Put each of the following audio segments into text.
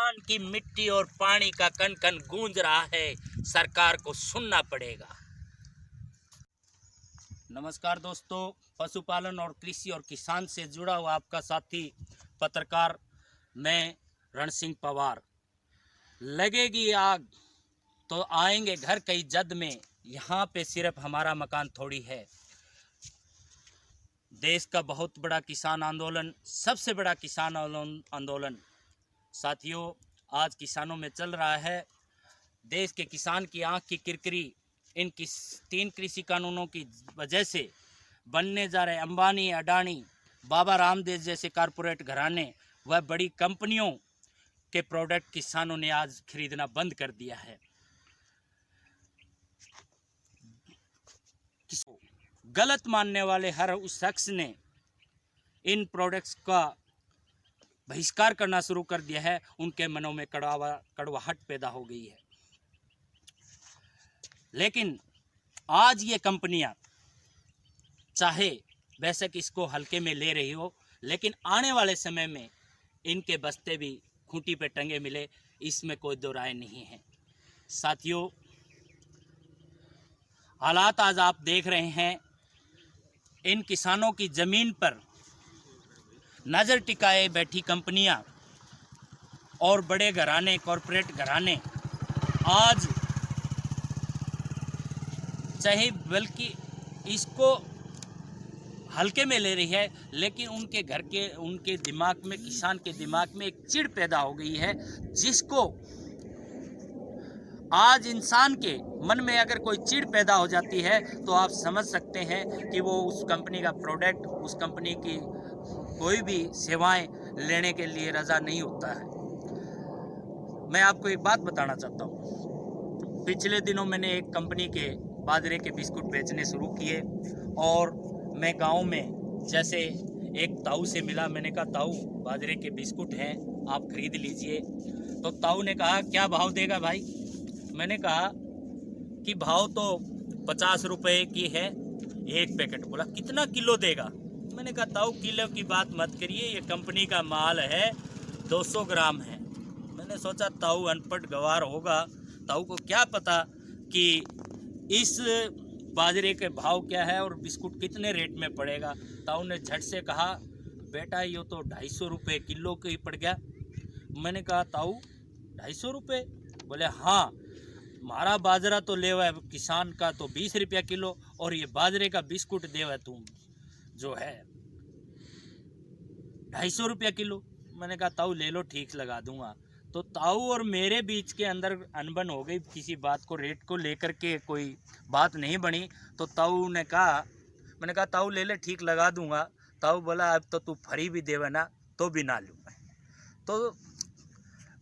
किसान की मिट्टी और पानी का कण कण गूंज रहा है, सरकार को सुनना पड़ेगा। नमस्कार दोस्तों, पशुपालन और कृषि और किसान से जुड़ा हुआ आपका साथी पत्रकार मैं रण सिंह पवार। लगेगी आग तो आएंगे घर कई जद में, यहाँ पे सिर्फ हमारा मकान थोड़ी है। देश का बहुत बड़ा किसान आंदोलन, सबसे बड़ा किसान आंदोलन साथियों आज किसानों में चल रहा है। देश के किसान की आंख की किरकिरी इन 3 कृषि कानूनों की वजह से बनने जा रहे अंबानी, अडानी, बाबा रामदेव जैसे कारपोरेट घराने व बड़ी कंपनियों के प्रोडक्ट किसानों ने आज खरीदना बंद कर दिया है। गलत मानने वाले हर उस शख्स ने इन प्रोडक्ट्स का बहिष्कार करना शुरू कर दिया है। उनके मनों में कड़वाहट पैदा हो गई है। लेकिन आज ये कंपनियां चाहे बेशक इसको हल्के में ले रही हो, लेकिन आने वाले समय में इनके बस्ते भी खूंटी पे टंगे मिले, इसमें कोई दो राय नहीं है। साथियों हालात आज आप देख रहे हैं, इन किसानों की ज़मीन पर नज़र टिकाए बैठी कंपनियां और बड़े घराने, कॉरपोरेट घराने आज चाहे बल्कि इसको हल्के में ले रही है, लेकिन उनके दिमाग में, किसान के दिमाग में एक चिढ़ पैदा हो गई है, जिसको आज इंसान के मन में अगर कोई चिढ़ पैदा हो जाती है तो आप समझ सकते हैं कि वो उस कंपनी का प्रोडक्ट, उस कंपनी की कोई भी सेवाएं लेने के लिए रज़ा नहीं होता है। मैं आपको एक बात बताना चाहता हूँ। पिछले दिनों मैंने एक कंपनी के बाजरे के बिस्कुट बेचने शुरू किए और मैं गांव में जैसे एक ताऊ से मिला। मैंने कहा ताऊ बाजरे के बिस्कुट हैं, आप खरीद लीजिए। तो ताऊ ने कहा क्या भाव देगा भाई? मैंने कहा कि भाव तो 50 रुपये की है एक पैकेट। बोला कितना किलो देगा? मैंने कहा ताऊ किलो की बात मत करिए, ये कंपनी का माल है, 200 ग्राम है। मैंने सोचा ताऊ अनपढ़ गवार होगा, ताऊ को क्या पता कि इस बाजरे के भाव क्या है और बिस्कुट कितने रेट में पड़ेगा। ताऊ ने झट से कहा बेटा ये तो 250 रुपये किलो के ही पड़ गया। मैंने कहा ताऊ 250 रुपये? बोले हाँ, हमारा बाजरा तो ले हुआ है किसान का तो 20 रुपया किलो, और ये बाजरे का बिस्कुट दे हुआ है तुम जो है 250 रुपया किलो। मैंने कहा ताऊ ले लो, ठीक लगा दूंगा। तो ताऊ और मेरे बीच के अंदर अनबन हो गई, किसी बात को रेट को लेकर के कोई बात नहीं बनी। तो ताऊ ने कहा, मैंने कहा ताऊ ले ले, ठीक लगा दूंगा। ताऊ बोला अब तो तू फ्री भी देवे ना तो भी ना लूँ मैं। तो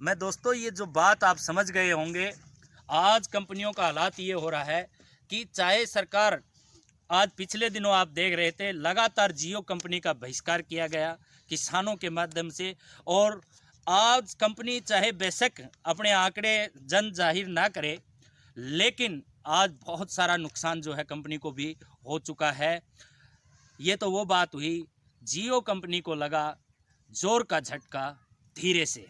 मैं दोस्तों ये जो बात आप समझ गए होंगे, आज कंपनियों का हालात ये हो रहा है कि चाहे सरकार, आज पिछले दिनों आप देख रहे थे लगातार जियो कंपनी का बहिष्कार किया गया किसानों के माध्यम से, और आज कंपनी चाहे बेशक अपने आंकड़े जन जाहिर ना करे, लेकिन आज बहुत सारा नुकसान जो है कंपनी को भी हो चुका है। ये तो वो बात हुई, जियो कंपनी को लगा जोर का झटका धीरे से।